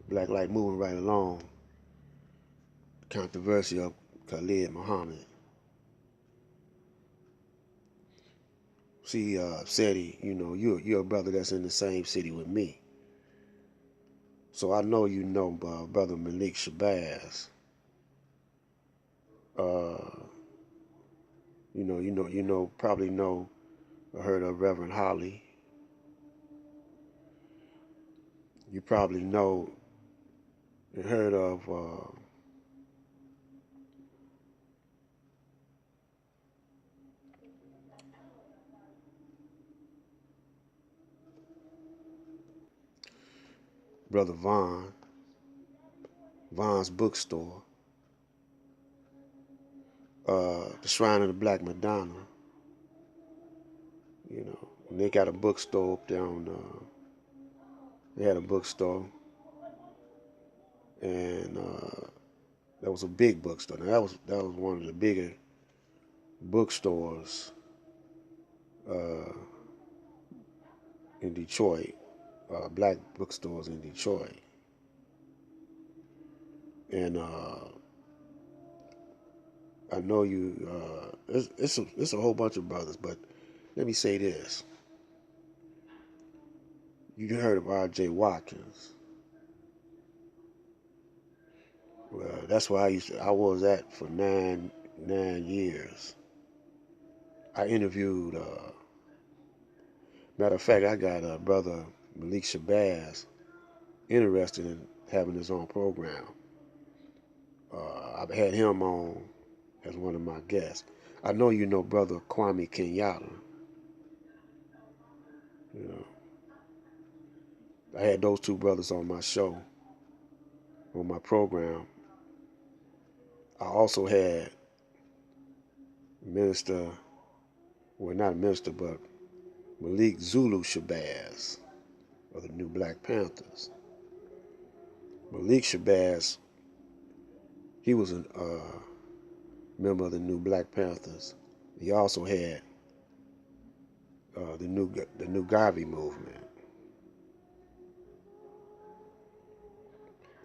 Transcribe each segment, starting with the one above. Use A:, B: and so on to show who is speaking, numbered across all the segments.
A: Black light moving right along. Controversy of Khalid Muhammad. See, said he, you're a brother that's in the same city with me. So I know you know brother Malik Shabazz. Uh, probably know or heard of Reverend Holly. You probably know and heard of Brother Vaughn's bookstore, the Shrine of the Black Madonna. And they got a bookstore up there on. They had a bookstore, and that was a big bookstore. Now that was one of the bigger bookstores uh, in Detroit, black bookstores in Detroit, and I know you. It's a whole bunch of brothers, but let me say this: you heard of R.J. Watkins? Well, that's where I was at for nine years. I interviewed. Matter of fact, I got a brother Malik Shabazz interested in having his own program. I've had him on as one of my guests. I know you know brother Kwame Kenyatta. You know, I had those two brothers on my show, on my program. I also had minister, well not minister, but Malik Zulu Shabazz of the New Black Panthers. Malik Shabazz, he was a member of the New Black Panthers. He also had the new Garvey movement.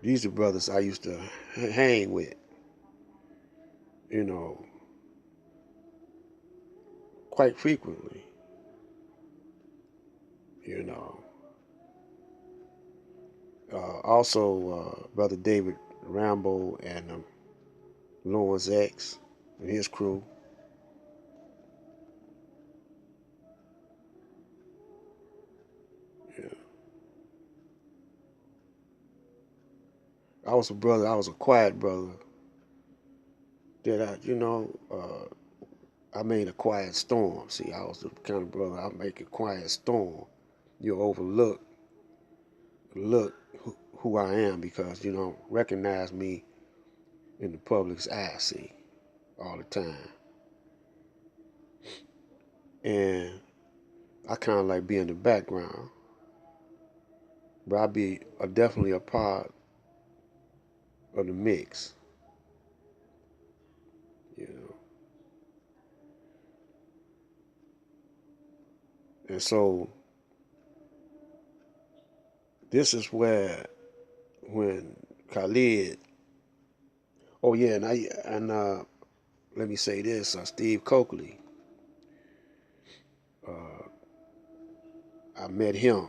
A: These are brothers I used to hang with, you know, quite frequently. You know, also brother David Rambo and Lawrence X and his crew. Yeah. I was a brother. I was a quiet brother. That I made a quiet storm. See, I was the kind of brother I make a quiet storm. You look who I am because you don't recognize me in the public's eye. See, all the time, and I kind of like be in the background, but I be definitely a part of the mix. You know, and so this is where when Khalid. Oh yeah, and let me say this: Steve Coakley. Uh, I met him,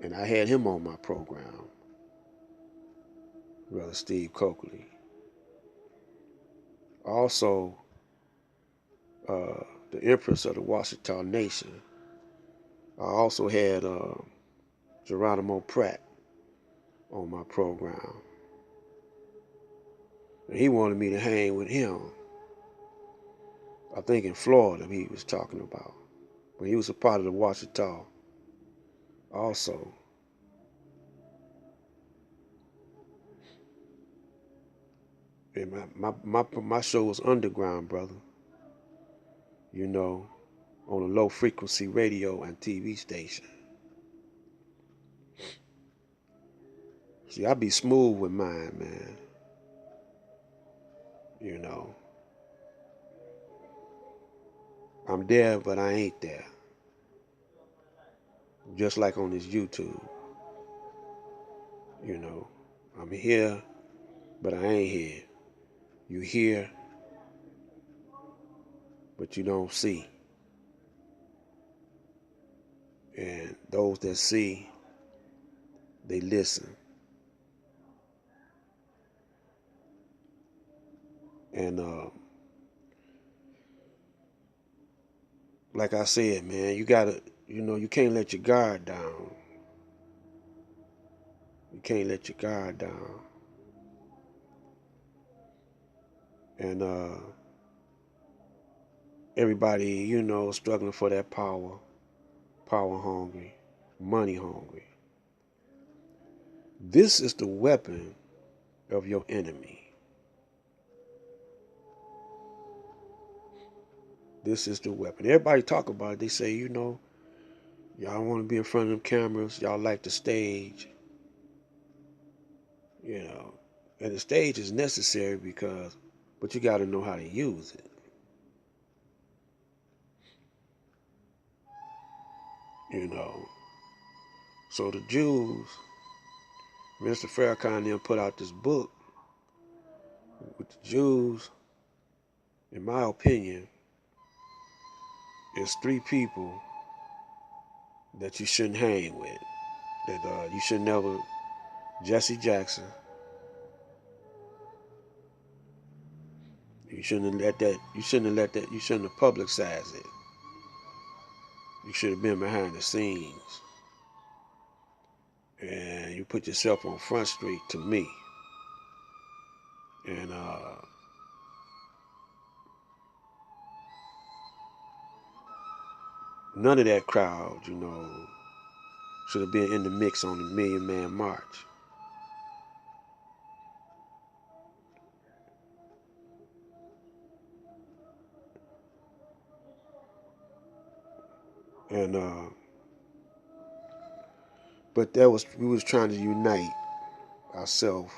A: and I had him on my program, brother Steve Coakley. Also, the Empress of the Washita Nation. I also had Geronimo Pratt on my program, and he wanted me to hang with him. I think in Florida he was talking about, but he was a part of the Washita also. And my show was underground, brother. You know, on a low frequency radio and TV station. See, I be smooth with mine, man. You know, I'm there, but I ain't there. Just like on this YouTube, you know. I'm here, but I ain't here. You hear, but you don't see. And those that see, they listen. And like I said, man, you gotta, you can't let your guard down. You can't let your guard down. And everybody, struggling for that power hungry, money hungry. This is the weapon of your enemy. This is the weapon. Everybody talk about it. They say, y'all want to be in front of them cameras. Y'all like the stage. And the stage is necessary but you got to know how to use it. So the Jews, Mr. Farrakhan then put out this book with the Jews. In my opinion, it's three people that you shouldn't hang with. That you should never. Jesse Jackson. You shouldn't have let that. You shouldn't have let that. You shouldn't have publicized it. You should have been behind the scenes. And you put yourself on Front Street to me. And none of that crowd, should have been in the mix on the Million Man March. And but we was trying to unite ourselves,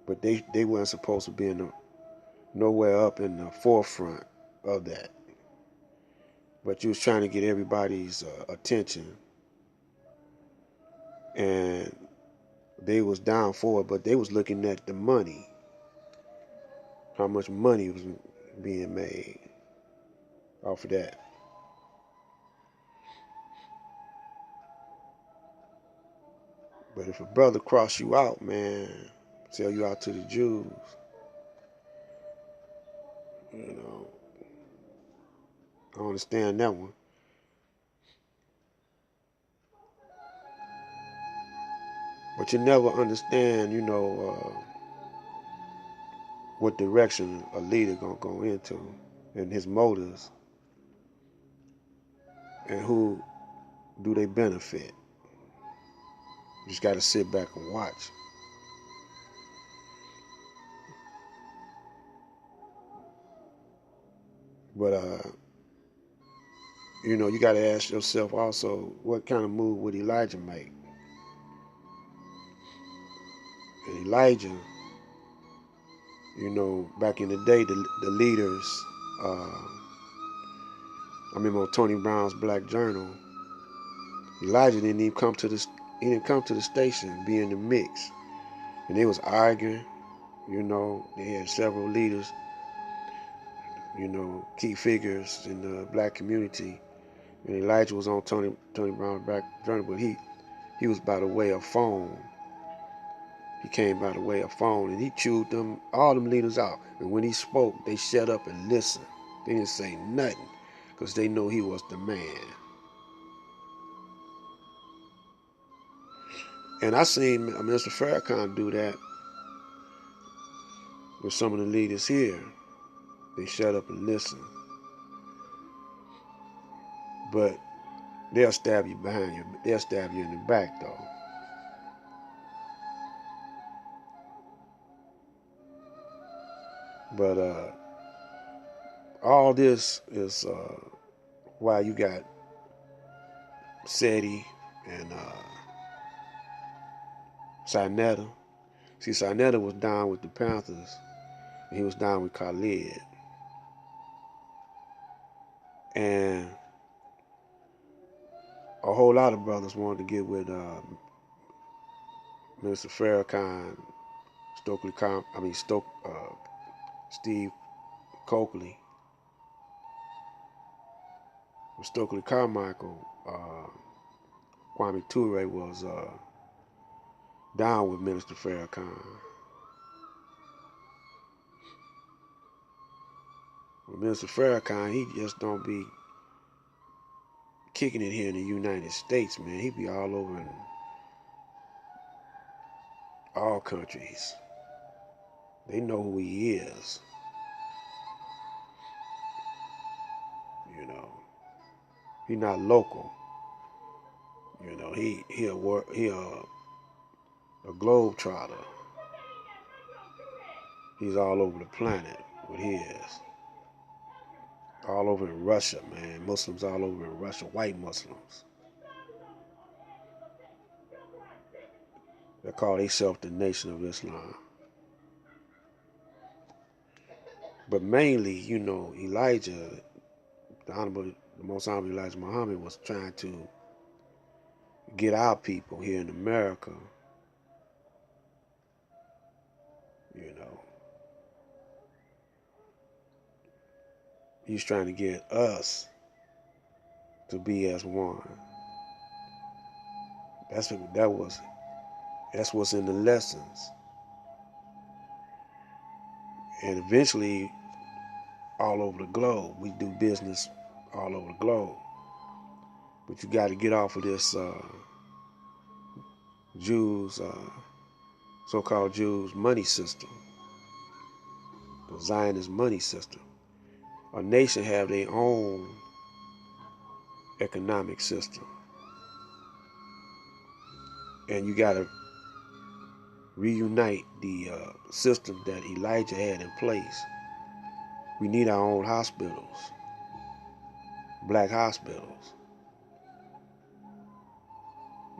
A: but they weren't supposed to be nowhere up in the forefront of that. But you was trying to get everybody's attention, and they was down for it, but they was looking at the money, how much money was being made off of that. But if a brother cross you out, man, sell you out to the Jews, I don't understand that one. But you never understand, what direction a leader gonna go into, and his motives, and who do they benefit. You just gotta sit back and watch. But you gotta ask yourself also, what kind of move would Elijah make? And Elijah, back in the day, the leaders, I remember on Tony Brown's Black Journal, Elijah didn't even come to he didn't come to the station, be in the mix. And they was arguing, they had several leaders, key figures in the black community. And Elijah was on Tony Brown's Black Journal, but he was by the way of phone. He came by the way of phone, and he chewed all them leaders out. And when he spoke, they shut up and listened. They didn't say nothing, because they know he was the man. And I seen Mr. Farrakhan do that with some of the leaders here. They shut up and listen. But they'll stab you they'll stab you in the back, though. But all this is why you got SETI and Sinetta. See, Sinetta was down with the Panthers, and he was down with Khalid. And a whole lot of brothers wanted to get with Minister Farrakhan, Steve Coakley, Stokely Carmichael, Kwame Ture was down with Minister Farrakhan. Well, Minister Farrakhan, he just don't be kicking it here in the United States, man. He be all over in all countries. They know who he is, you know. He not local, you know. A globe trotter. He's all over the planet with his. All over in Russia, man. Muslims all over in Russia, white Muslims. They call themselves the Nation of Islam. But mainly, you know, Elijah, the Most Honorable Elijah Muhammad, was trying to get our people here in America, you know. He's trying to get us to be as one. That's what's in the lessons. And eventually, all over the globe, we do business all over the globe. But you got to get off of this Jews, so-called Jews money system, the Zionist money system. A nation have their own economic system, and you got to reunite the system that Elijah had in place. We need our own hospitals, black hospitals.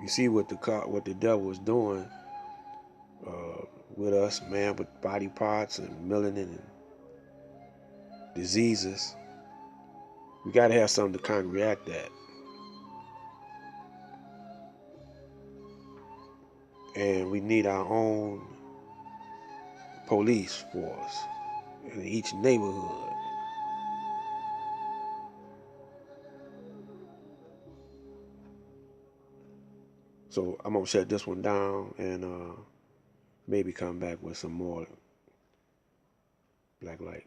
A: You see what the devil is doing with us, man, with body parts and melanin and diseases. We got to have something to counteract that. And we need our own police force in each neighborhood. So I'm going to shut this one down and maybe come back with some more Black Light.